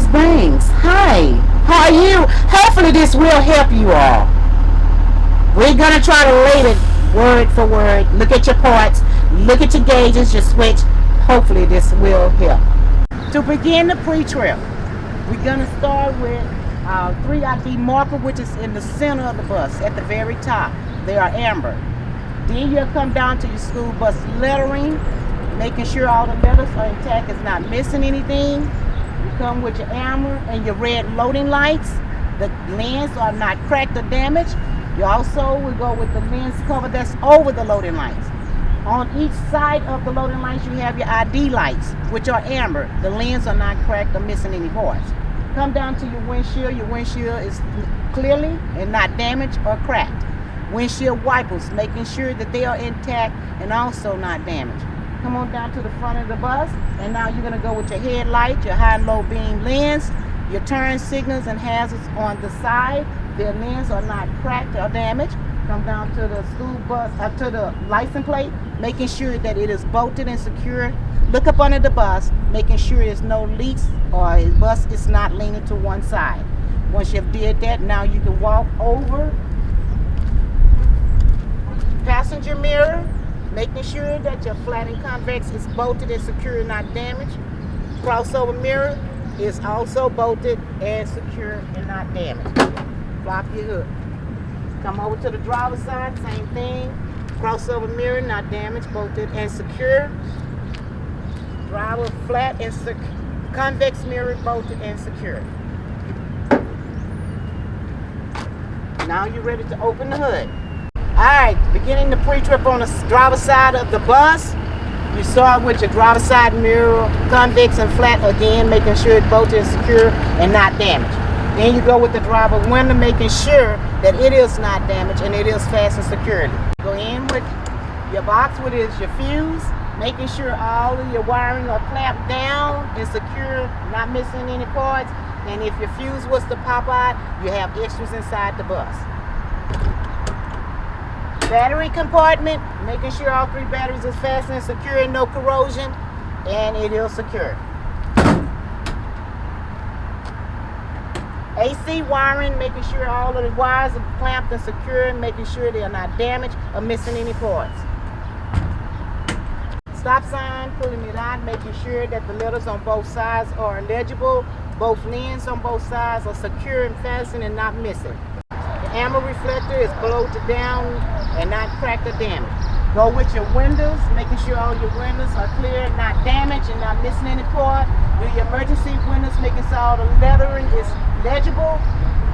Springs. Hi, how are you? Hopefully this will help you all. We're going to try to rate it word for word. Look at your parts, look at your gauges, your switch. Hopefully this will help. To begin the pre-trip, we're going to start with our 3 ID marker, which is in the center of the bus at the very top. They are amber. Then you'll come down to your school bus lettering, making sure all the letters are intact, it's not missing anything. You come with your amber and your red loading lights. The lens are not cracked or damaged. You also will go with the lens cover that's over the loading lights. On each side of the loading lights, you have your ID lights, which are amber. The lens are not cracked or missing any parts. Come down to your windshield. Your windshield is clearly and not damaged or cracked. Windshield wipers, making sure that they are intact and also not damaged. Come on down to the front of the bus, and now you're going to go with your headlight, your high and low beam lens, your turn signals and hazards on the side. Their lens are not cracked or damaged. Come down to the school bus, to the license plate, making sure that it is bolted and secure. Look up under the bus, making sure there's no leaks or the bus is not leaning to one side. Once you've did that, now you can walk over passenger mirror, making sure that your flat and convex is bolted and secure and not damaged. Crossover mirror is also bolted and secure and not damaged. Flop your hood. Come over to the driver's side, same thing. Crossover mirror, not damaged, bolted and secure. Driver flat and convex mirror, bolted and secure. Now you're ready to open the hood. Alright, beginning the pre-trip on the driver's side of the bus. You start with your driver's side mirror, convex and flat, again making sure it's bolted and secure and not damaged. Then you go with the driver window, making sure that it is not damaged and it is fastened securely. Go in with your box, which is your fuse, making sure all of your wiring are clamped down and secure, not missing any parts. And if your fuse was to pop out, you have extras inside the bus. Battery compartment, making sure all 3 batteries is fastened and secure, no corrosion, and it is secure. AC wiring, making sure all of the wires are clamped and secure, making sure they are not damaged or missing any parts. Stop sign, pulling it out, making sure that the letters on both sides are legible. Both lenses on both sides are secure and fastened and not missing. The amber reflector is bolted down and not cracked or damaged. Go with your windows, making sure all your windows are clear, not damaged and not missing any part. Do your emergency windows, making sure all the lettering is legible.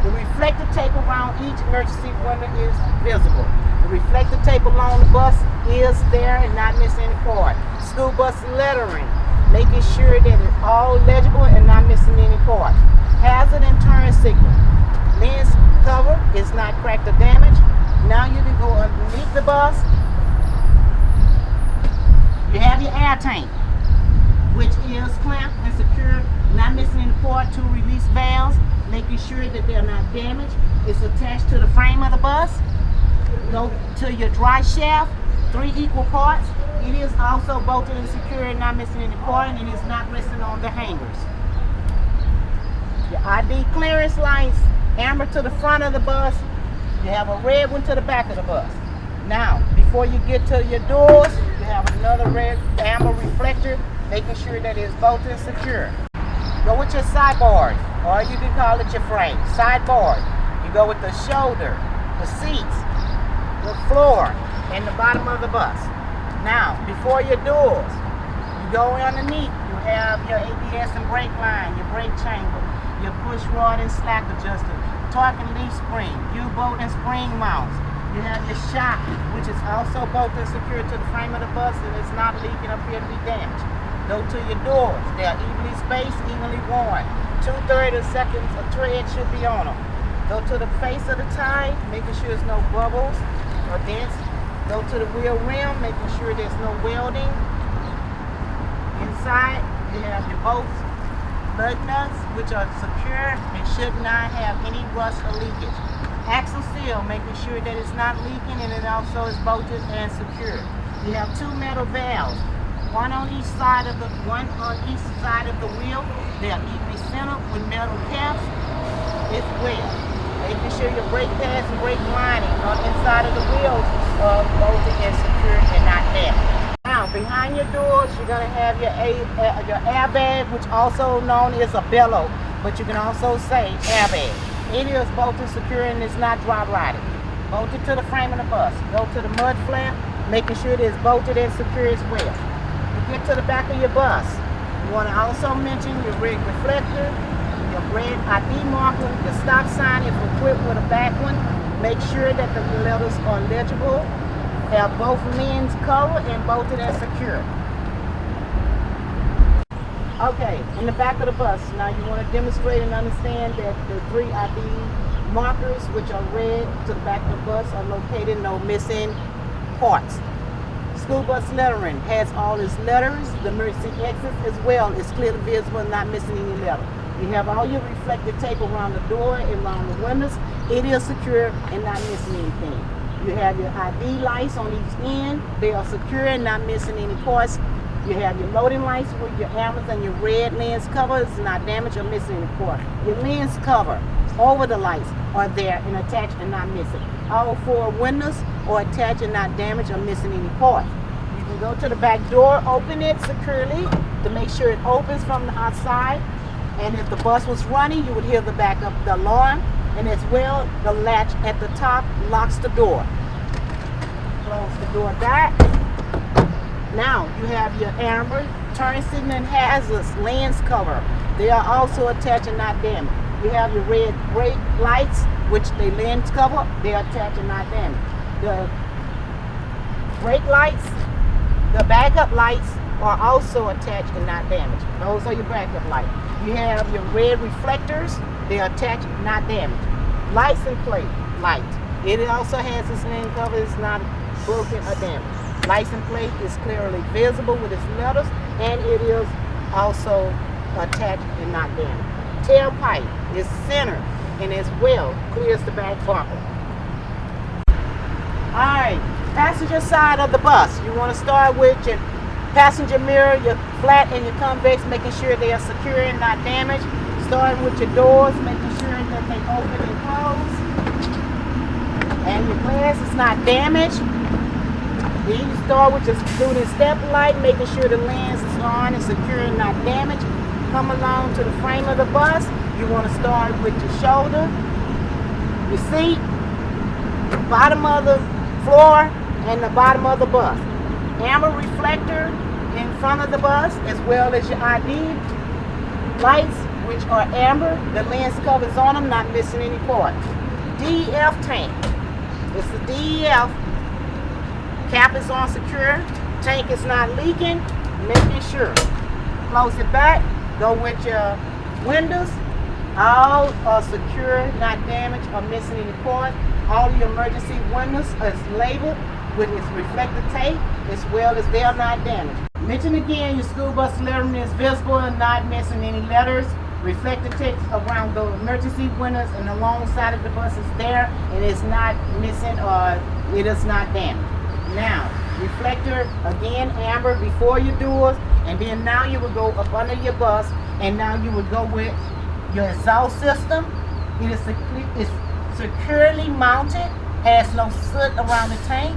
The reflector tape around each emergency window is visible. The reflector tape along the bus is there and not missing any part. School bus lettering, making sure that it's all legible and not missing any part. Hazard and turn signal. Lens cover is not cracked or damaged. Now you can go underneath the bus. You have your air tank, which is clamped and secure, not missing any part. 2 release valves, making sure that they're not damaged. It's attached to the frame of the bus. Go to your dry shaft, 3 equal parts. It is also bolted and secure and not missing any part, and it is not resting on the hangers. Your ID clearance lights, amber to the front of the bus. You have a red one to the back of the bus. Now, before you get to your doors, you have another red amber reflector, making sure that it's bolted and secure. Go with your sideboard, or you can call it your frame. Sideboard. You go with the shoulder, the seats, the floor, and the bottom of the bus. Now, before your doors, you go underneath. You have your ABS and brake line, your brake chamber, your push rod and slack adjuster, torque and leaf spring, U-bolt and spring mounts. You have your shock, which is also bolted and secured to the frame of the bus, and it's not leaking or appear to be damaged. Go to your doors. They are evenly spaced, evenly worn. 2/3 seconds of tread should be on them. Go to the face of the tie, making sure there's no bubbles or dents. Go to the wheel rim, making sure there's no welding. Inside, you have your bolts, lug nuts, which are secure and should not have any rust or leakage. Axle seal, making sure that it's not leaking and it also is bolted and secured. You have 2 metal valves. one on each side of the wheel. They are evenly centered with metal caps as well. Making sure your brake pads and brake lining on the inside of the wheels are bolted and secured and not damaged. Now, behind your doors, you're going to have your airbag, which also known as a bellow, but you can also say airbag. It is bolted secure and it's not dry rotted. Bolted to the frame of the bus. Go to the mud flap, making sure it is bolted and secure as well. You get to the back of your bus. You want to also mention your red reflector, your red ID marker, the stop sign if equipped with a back one. Make sure that the letters are legible, have both lanes covered and bolted and secure. Okay, in the back of the bus, now you want to demonstrate and understand that the 3 ID markers, which are red to the back of the bus, are located, no missing parts. School bus lettering has all its letters. The emergency exits as well is clearly visible, not missing any letter. You have all your reflective tape around the door and around the windows. It is secure and not missing anything. You have your ID lights on each end. They are secure and not missing any parts. You have your loading lights with your ambers and your red lens cover is not damaged or missing any part. Your lens cover over the lights are there and attached and not missing. All 4 windows are attached and not damaged or missing any part. You can go to the back door, open it securely to make sure it opens from the outside. And if the bus was running, you would hear the backup, the alarm, and as well, the latch at the top locks the door. Close the door back. Now, you have your amber, turn signal and hazards, lens cover. They are also attached and not damaged. You have your red brake lights, which they lens cover. They are attached and not damaged. The brake lights, the backup lights are also attached and not damaged. Those are your backup lights. You have your red reflectors. They are attached, not damaged. Lights and plate light. It also has its lens cover. It's not broken or damaged. License plate is clearly visible with its letters, and it is also attached and not damaged. Tailpipe is centered and as well clears the back bumper. Alright, passenger side of the bus. You want to start with your passenger mirror, your flat and your convex, making sure they are secure and not damaged. Starting with your doors, making sure that they open and close. And your glass is not damaged. Then you start with your student step light, making sure the lens is on and secure and not damaged. Come along to the frame of the bus. You want to start with your shoulder, your seat, the bottom of the floor, and the bottom of the bus. Amber reflector in front of the bus, as well as your ID lights, which are amber. The lens covers on them, not missing any part. DEF tank. It's the DEF. Cap is on secure. Tank is not leaking. Making sure. Close it back. Go with your windows. All are secure, not damaged or missing any part. All your emergency windows is labeled with its reflective tape, as well as they are not damaged. Mention again, your school bus lettering is visible and not missing any letters. Reflective text around the emergency windows and alongside of the bus is there, and it's not missing or it is not damaged. Now, reflector again, amber before your doors, and then now you will go up under your bus, and now you will go with your exhaust system. It is securely mounted, has no soot around the tank,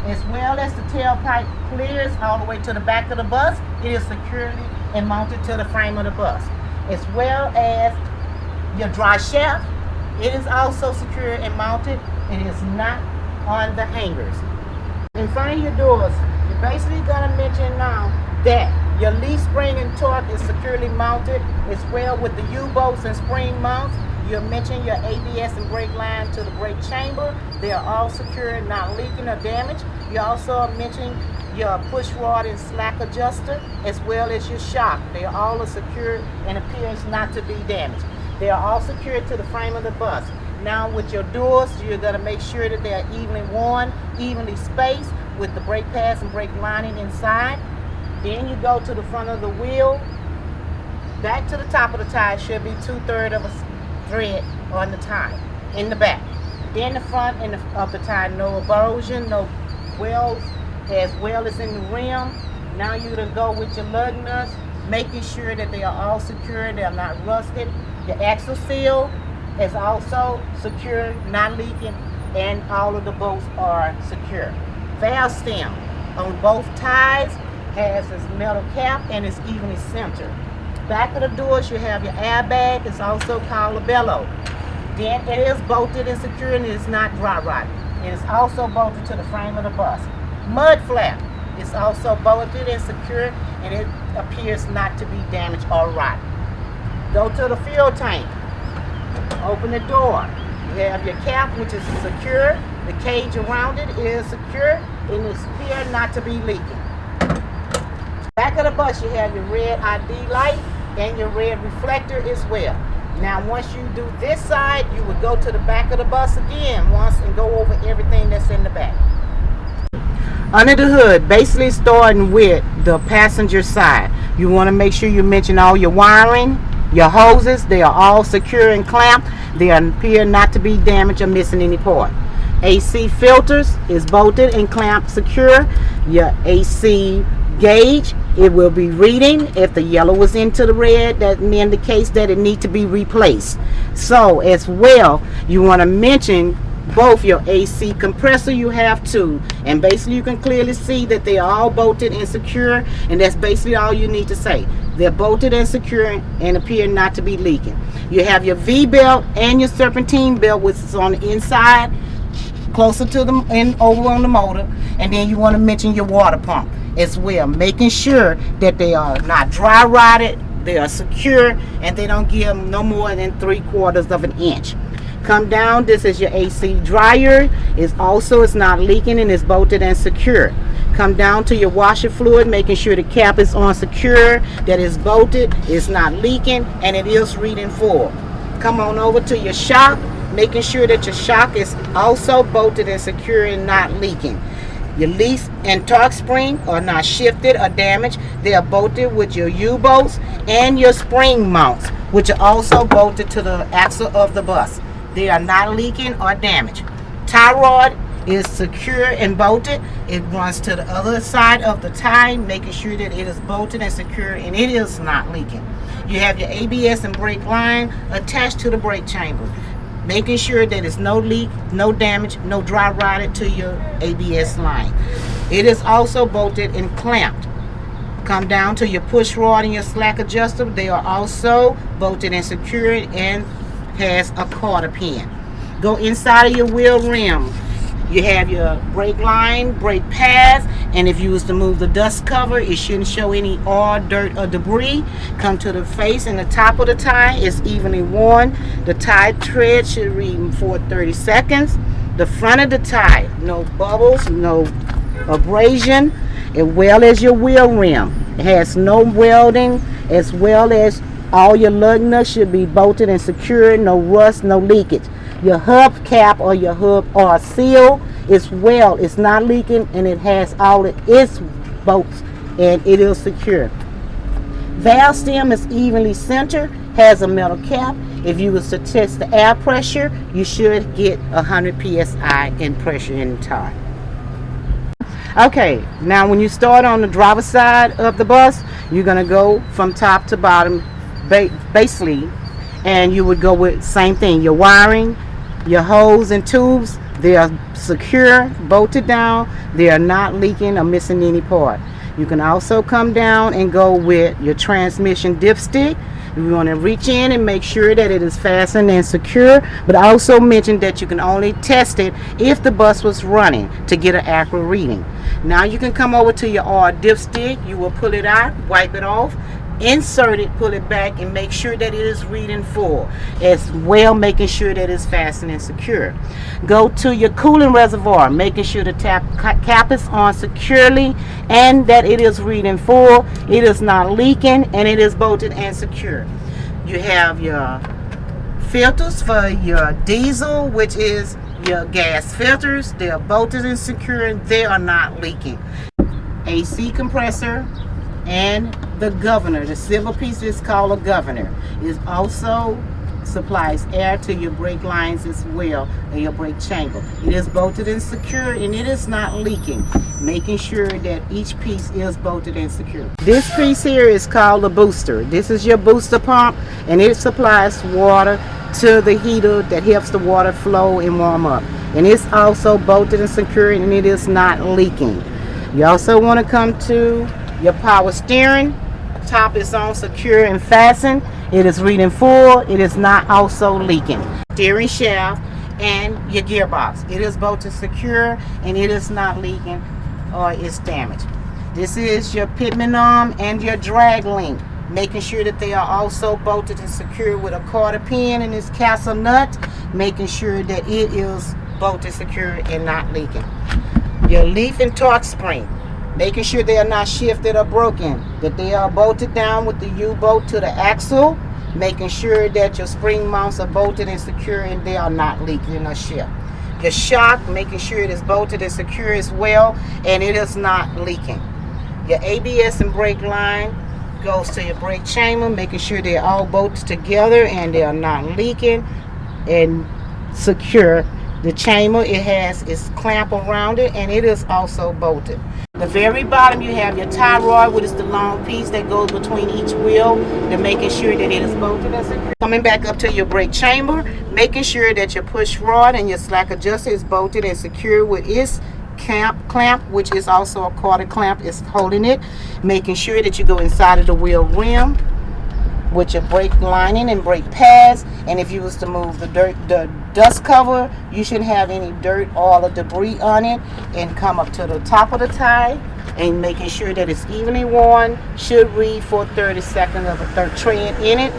as well as the tailpipe clears all the way to the back of the bus. It is securely and mounted to the frame of the bus, as well as your dry shaft. It is also secure and mounted. It is not on the hangers. In front of your doors, you're basically going to mention now that your leaf spring and torque is securely mounted, as well with the U-bolts and spring mounts. You'll mention your ABS and brake line to the brake chamber. They are all secure, not leaking or damaged. You also mention your push rod and slack adjuster, as well as your shock. They are all secure and appears not to be damaged. They are all secured to the frame of the bus. Now with your doors, you're going to make sure that they are evenly worn, evenly spaced with the brake pads and brake lining inside. Then you go to the front of the wheel. Back to the top of the tire should be 2/3 of a thread on the tire in the back. Then the front of the tire, no erosion, no wells, as well as in the rim. Now you're going to go with your lug nuts, making sure that they are all secure, they're not rusted. Your axle seal is also secure, not leaking, and all of the bolts are secure. Valve stem on both ties has this metal cap and it's evenly centered. Back of the doors you have your airbag, it's also called a bellow. Then it is bolted and secure and it is not dry rotted. It is also bolted to the frame of the bus. Mud flap is also bolted and secure and it appears not to be damaged or rotten. Go to the fuel tank. Open the door. You have your cap, which is secure. The cage around it is secure and it's clear not to be leaking. Back of the bus, you have your red ID light and your red reflector as well. Now, once you do this side, you would go to the back of the bus again once and go over everything that's in the back. Under the hood, basically starting with the passenger side, you want to make sure you mention all your wiring, your hoses. They are all secure and clamped. They appear not to be damaged or missing any part. AC filters is bolted and clamped secure. Your AC gauge, it will be reading. If the yellow was into the red, that indicates that it needs to be replaced. So as well, you want to mention both your AC compressor, you have two, and basically you can clearly see that they are all bolted and secure, and that's basically all you need to say. They're bolted and secure and appear not to be leaking. You have your V belt and your serpentine belt, which is on the inside closer to them and over on the motor, and then you want to mention your water pump as well, making sure that they are not dry rotted, they are secure, and they don't give no more than 3/4 of an inch. Come down, this is your AC dryer. It's not leaking and it's bolted and secure. Come down to your washer fluid, making sure the cap is on secure, that it's bolted, it's not leaking, and it is reading full. Come on over to your shock, making sure that your shock is also bolted and secure and not leaking. Your leaf and torque spring are not shifted or damaged. They are bolted with your U-bolts and your spring mounts, which are also bolted to the axle of the bus. They are not leaking or damaged. Tie rod is secure and bolted. It runs to the other side of the tie, making sure that it is bolted and secure and it is not leaking. You have your ABS and brake line attached to the brake chamber, making sure that there's no leak, no damage, no dry rotted to your ABS line. It is also bolted and clamped. Come down to your push rod and your slack adjuster. They are also bolted and secured and has a quarter pin. Go inside of your wheel rim. You have your brake line, brake pads, and if you was to move the dust cover, it shouldn't show any oil, dirt, or debris. Come to the face and the top of the tire is evenly worn. The tire tread should read for 30 seconds. The front of the tire, no bubbles, no abrasion, as well as your wheel rim. It has no welding, as well as all your lug nuts should be bolted and secured, no rust, no leakage. Your hub cap or your hub or seal is well, it's not leaking, and it has all its bolts and it is secure. Valve stem is evenly centered, has a metal cap. If you was to test the air pressure, you should get 100 psi in pressure in the tire. Okay, now when you start on the driver's side of the bus, you're going to go from top to bottom basically, and you would go with same thing, your wiring, your hose and tubes. They are secure, bolted down, they are not leaking or missing any part. You can also come down and go with your transmission dipstick. You want to reach in and make sure that it is fastened and secure, but also mention that you can only test it if the bus was running to get an accurate reading. Now you can come over to your oil dipstick. You will pull it out, wipe it off, insert it, pull it back, and make sure that it is reading full, as well making sure that it's fastened and secure. Go to your coolant reservoir, making sure the cap is on securely and that it is reading full, it is not leaking, and it is bolted and secure. You have your filters for your diesel, which is your gas filters. They are bolted and secure and they are not leaking. AC compressor and the governor, the silver piece is called a governor, is also supplies air to your brake lines as well, and your brake chamber. It is bolted and secure, and it is not leaking, making sure that each piece is bolted and secure. This piece here is called a booster. This is your booster pump, and it supplies water to the heater that helps the water flow and warm up. And it's also bolted and secure, and it is not leaking. You also want to come to your power steering. Top is on, secure and fastened. It is reading full. It is not also leaking. Steering shaft and your gearbox. It is bolted secure, and it is not leaking or is damaged. This is your pitman arm and your drag link, making sure that they are also bolted and secure with a quarter pin in this castle nut, making sure that it is bolted secure and not leaking. Your leaf and torque spring, making sure they are not shifted or broken, that they are bolted down with the U-bolt to the axle, making sure that your spring mounts are bolted and secure and they are not leaking or shift. Your shock, making sure it is bolted and secure as well, and it is not leaking. Your ABS and brake line goes to your brake chamber, making sure they're all bolted together and they are not leaking and secure. The chamber, it has its clamp around it, and it is also bolted. The very bottom, you have your tie rod, which is the long piece that goes between each wheel, to making sure that it is bolted and secure. Coming back up to your brake chamber, making sure that your push rod and your slack adjuster is bolted and secure with its clamp, which is also a quarter clamp, is holding it. Making sure that you go inside of the wheel rim with your brake lining and brake pads, and if you was to move the dust cover, you shouldn't have any dirt, oil, or debris on it, and come up to the top of the tie and making sure that it's evenly worn. Should read for 30 seconds of a tread in it.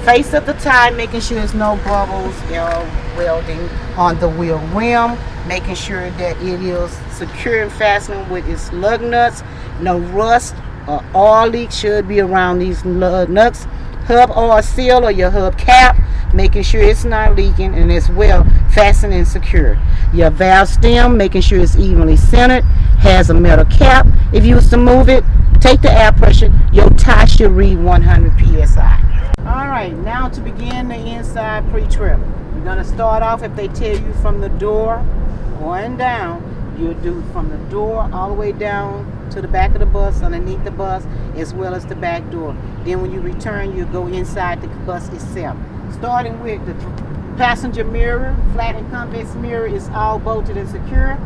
Face of the tie, making sure there's no bubbles or welding on the wheel rim, making sure that it is secure and fastened with its lug nuts. No rust or oil leak should be around these lug nuts. Hub oil seal or your hub cap, making sure it's not leaking and it's well fastened and secure. Your valve stem, making sure it's evenly centered, has a metal cap. If you was to move it, take the air pressure, your tie should read 100 psi. Alright, now to begin the inside pre-trip. You're going to start off, if they tell you from the door going down, you'll do from the door all the way down to the back of the bus, underneath the bus, as well as the back door. Then when you return, you go inside the bus itself. Starting with the passenger mirror, flat and convex mirror is all bolted and secure.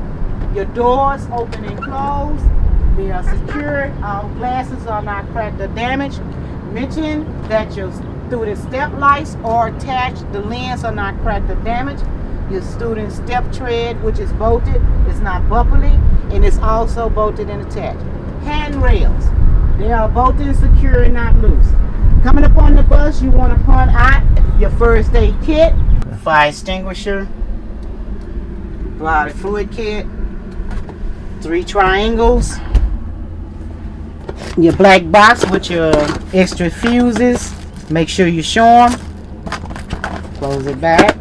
Your doors open and close. They are secured. All glasses are not cracked or damaged. Mention that your student step lights are attached. The lens are not cracked or damaged. Your student step tread, which is bolted, is not bubbly, and it's also bolted and attached. Handrails, they are bolted and secure and not loose. Coming up on the bus, you want to point out your first aid kit, fire extinguisher, body fluid kit, 3 triangles, your black box with your extra fuses. Make sure you show them. Close it back.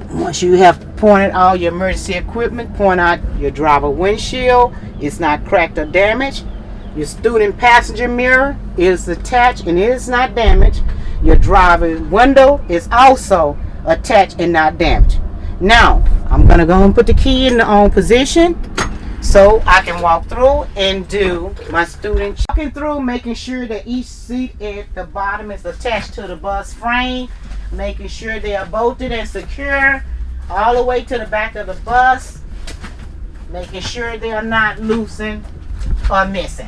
Once you have pointed all your emergency equipment, point out your driver windshield. It's not cracked or damaged. Your student passenger mirror is attached and it is not damaged. Your driver window is also attached and not damaged. Now, I'm going to go and put the key in the on position so I can walk through and do my student walking through, making sure that each seat at the bottom is attached to the bus frame, making sure they are bolted and secure all the way to the back of the bus, making sure they are not loosened or missing.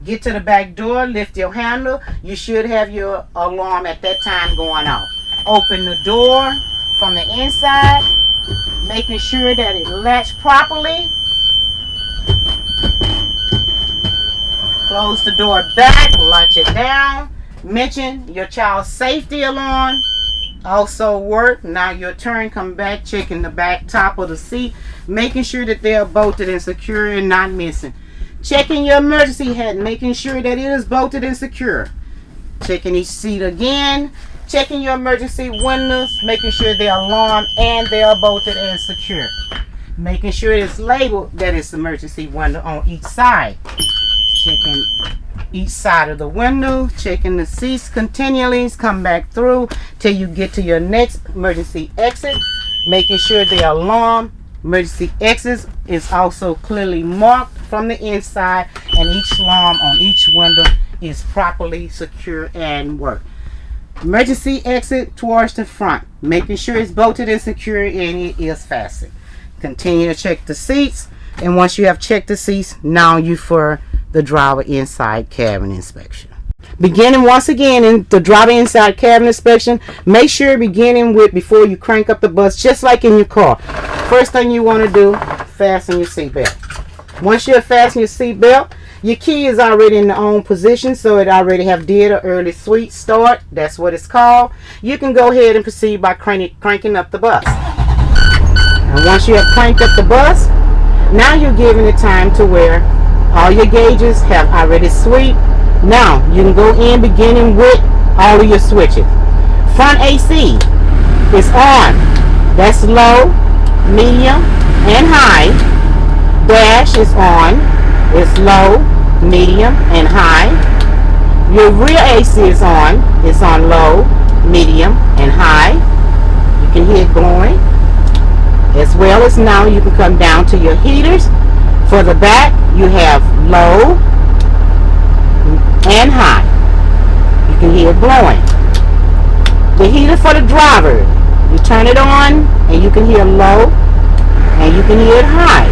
Get to the back door, lift your handle. You should have your alarm at that time going off. Open the door from the inside, making sure that it latched properly. Close the door back, launch it down. Mention your child's safety alarm also work. Now your turn, come back, checking the back top of the seat, making sure that they are bolted and secure and not missing. Checking your emergency head, making sure that it is bolted and secure. Checking each seat again. Checking your emergency windows, making sure they are alarmed and they are bolted and secure. Making sure it's labeled that it's emergency window on each side. Checking each side of the window, checking the seats continually, come back through till you get to your next emergency exit, making sure the alarm emergency exit is also clearly marked from the inside, and each alarm on each window is properly secure and work. Emergency exit towards the front, making sure it's bolted and secure and it is fastened. Continue to check the seats, and once you have checked the seats, now you for the driver inside cabin inspection. Beginning once again in the driver inside cabin inspection, make sure beginning with before you crank up the bus, just like in your car. First thing you want to do, fasten your seatbelt. Once you have fastened your seatbelt, your key is already in the on position, so it already have did an early sweet start. That's what it's called. You can go ahead and proceed by cranking up the bus. And once you have cranked up the bus, now you're giving it time to where all your gauges have already sweep. Now you can go in beginning with all of your switches. Front AC is on. That's low, medium, and high. Dash is on. It's low, medium, and high. Your rear AC is on. It's on low, medium, and high. You can hear it blowing. As well as now you can come down to your heaters. For the back, you have low and high. You can hear it blowing. The heater for the driver, you turn it on and you can hear low and you can hear it high.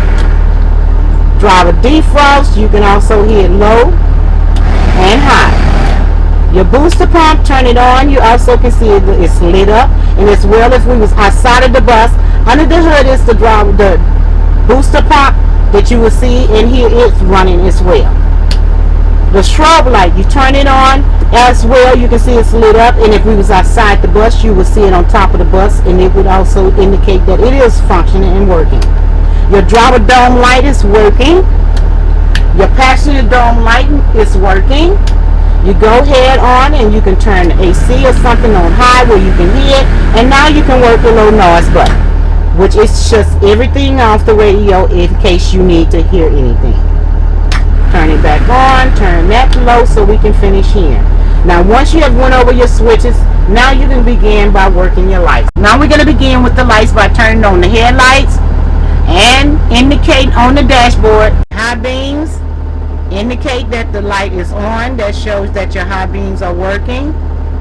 Driver defrost, you can also hear low and high. Your booster pump, turn it on, you also can see it's lit up. And as well, if we was outside of the bus, under the hood is the booster pump that you will see, and here it's running as well. The strobe light, you turn it on as well, you can see it's lit up, and if we was outside the bus, you would see it on top of the bus, and it would also indicate that it is functioning and working. Your driver dome light is working. Your passenger dome light is working. You go ahead on and you can turn the AC or something on high where you can hear it, and now you can work the low noise button, which is just everything off the radio in case you need to hear anything. Turn it back on, turn that low so we can finish here. Now once you have went over your switches, now you can begin by working your lights. Now we're going to begin with the lights by turning on the headlights and indicate on the dashboard. High beams indicate that the light is on. That shows that your high beams are working.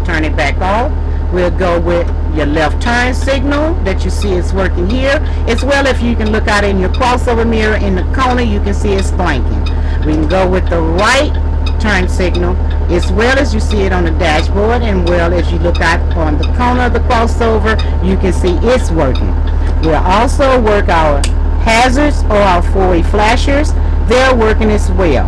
Turn it back off. We'll go with your left turn signal that you see is working here. As well, if you can look out in your crossover mirror in the corner, you can see it's blinking. We can go with the right turn signal as well as you see it on the dashboard, and well, if you look out on the corner of the crossover, you can see it's working. We'll also work our hazards or our four-way flashers. They're working as well.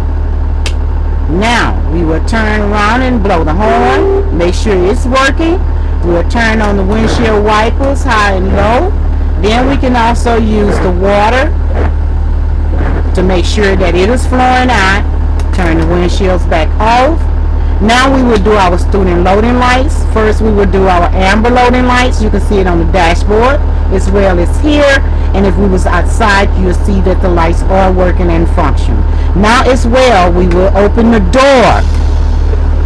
Now we will turn around and blow the horn, make sure it's working. We'll turn on the windshield wipers high and low. Then we can also use the water to make sure that it is flowing out. Turn the windshields back off. Now we will do our student loading lights. First we will do our amber loading lights. You can see it on the dashboard as well as here. And if we was outside, you'll see that the lights are working and function. Now as well, we will open the door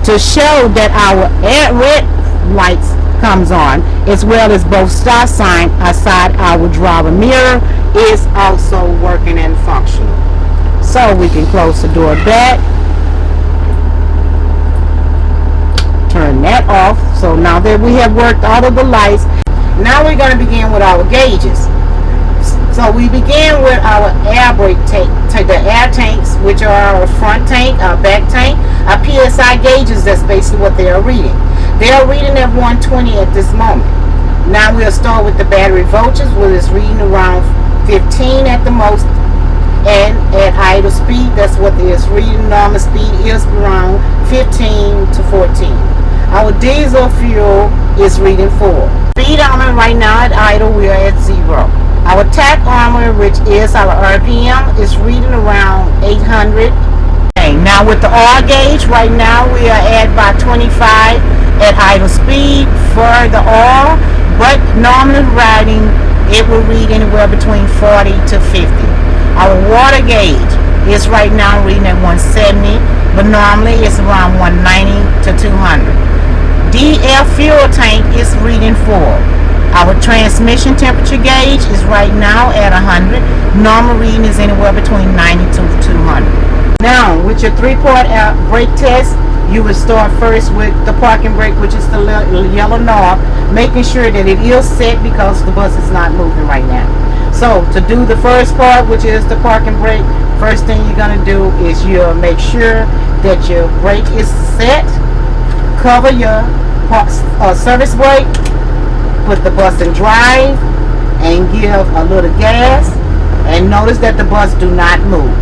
to show that our red lights comes on, as well as both stop sign outside our driver mirror is also working and functioning. So we can close the door back, turn that off. So now that we have worked all of the lights, now we're going to begin with our gauges. So we begin with our air brake tank, the air tanks, which are our front tank, our back tank, our PSI gauges. That's basically what they are reading. They are reading at 120 at this moment. Now we'll start with the battery voltage, where it's reading around 15 at the most, and at idle speed, that's what it is reading. Normal speed is around 15 to 14. Our diesel fuel is reading 4. Speed armor right now at idle, we are at 0. Our tach armor, which is our RPM, is reading around 800. Okay, now with the oil gauge, right now we are at about 25 at idle speed for the oil, but normally riding, it will read anywhere between 40 to 50. Our water gauge, It's right now reading at 170, but normally it's around 190 to 200. DL fuel tank is reading full. Our transmission temperature gauge is right now at 100. Normal reading is anywhere between 90 to 200. Now, with your 3-part brake test, you will start first with the parking brake, which is the yellow knob, making sure that it is set because the bus is not moving right now. So, to do the first part, which is the parking brake, first thing you're going to do is you'll make sure that your brake is set, cover your service brake, put the bus in drive, and give a little gas, and notice that the bus do not move.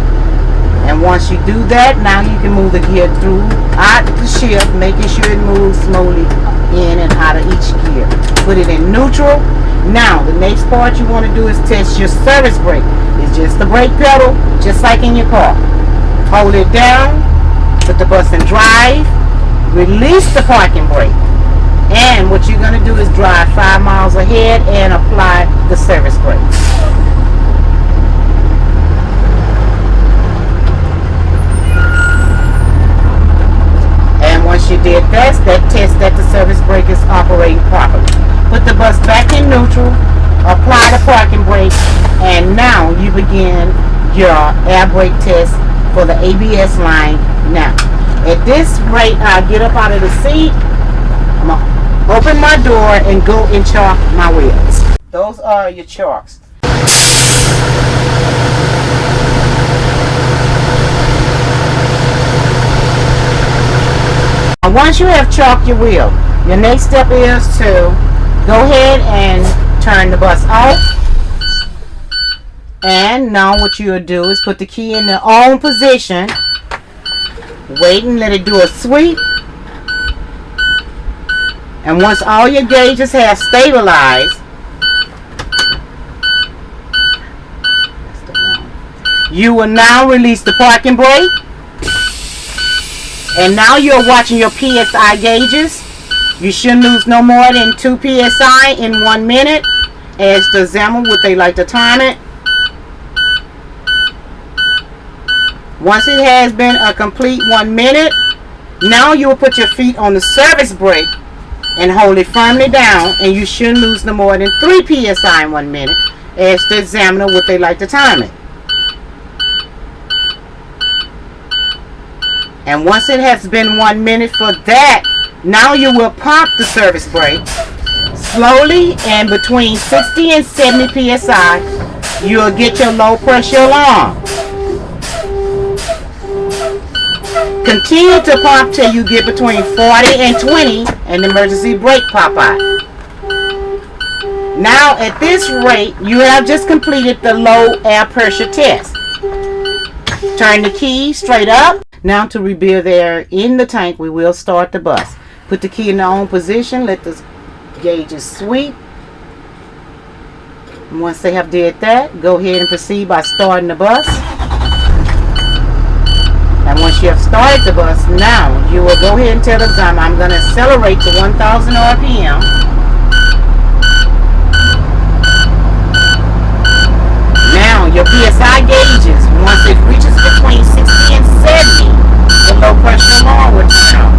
And once you do that, now you can move the gear throughout the shift, making sure it moves smoothly in and out of each gear. Put it in neutral. Now, the next part you want to do is test your service brake. It's just the brake pedal, just like in your car. Hold it down, put the bus in drive, release the parking brake. And what you're going to do is drive 5 miles ahead and apply the service brake. Once you did that test that the service brake is operating properly. Put the bus back in neutral, apply the parking brake, and now you begin your air brake test for the ABS line. Now, at this rate, I'll get up out of the seat, I'm going to open my door and go and chalk my wheels. Those are your chalks. Once you have chalked your wheel, your next step is to go ahead and turn the bus off. And now what you'll do is put the key in the on position, wait and let it do a sweep. And once all your gauges have stabilized, you will now release the parking brake. And now you're watching your PSI gauges. You shouldn't lose no more than 2 PSI in 1 minute. As the example, what they like to time it. Once it has been a complete 1 minute, now you will put your feet on the service brake and hold it firmly down, and you shouldn't lose no more than 3 PSI in 1 minute. As the examiner, what they like to time it. And once it has been 1 minute for that, now you will pump the service brake slowly, and between 60 and 70 psi, you'll get your low pressure alarm. Continue to pump till you get between 40 and 20 and the emergency brake pop out. Now at this rate, you have just completed the low air pressure test. Turn the key straight up. Now to rebuild the air in the tank, we will start the bus. Put the key in the on position, let the gauges sweep. And once they have did that, go ahead and proceed by starting the bus. And once you have started the bus, now you will go ahead and tell the examiner, I'm going to accelerate to 1000 RPM. Now your PSI gauges, once it reaches between 60 and 70, the low pressure alarm will turn on.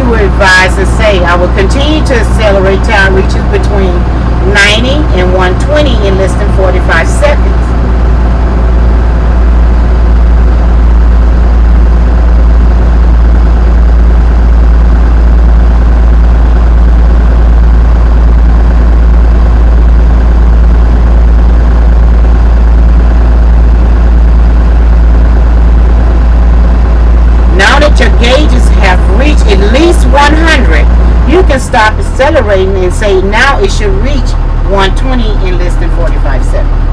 Advise and say, I will continue to accelerate till it reaches between 90 and 120 in less than 45 seconds. Now that your gauges have reached at least 100, you can stop accelerating and say now it should reach 120 in less than 45 seconds.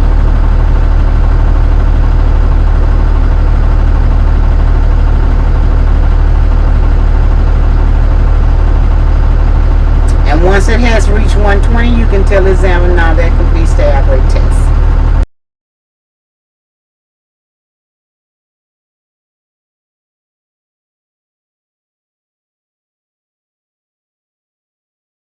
one, and you can tell examiner now that completes the average test.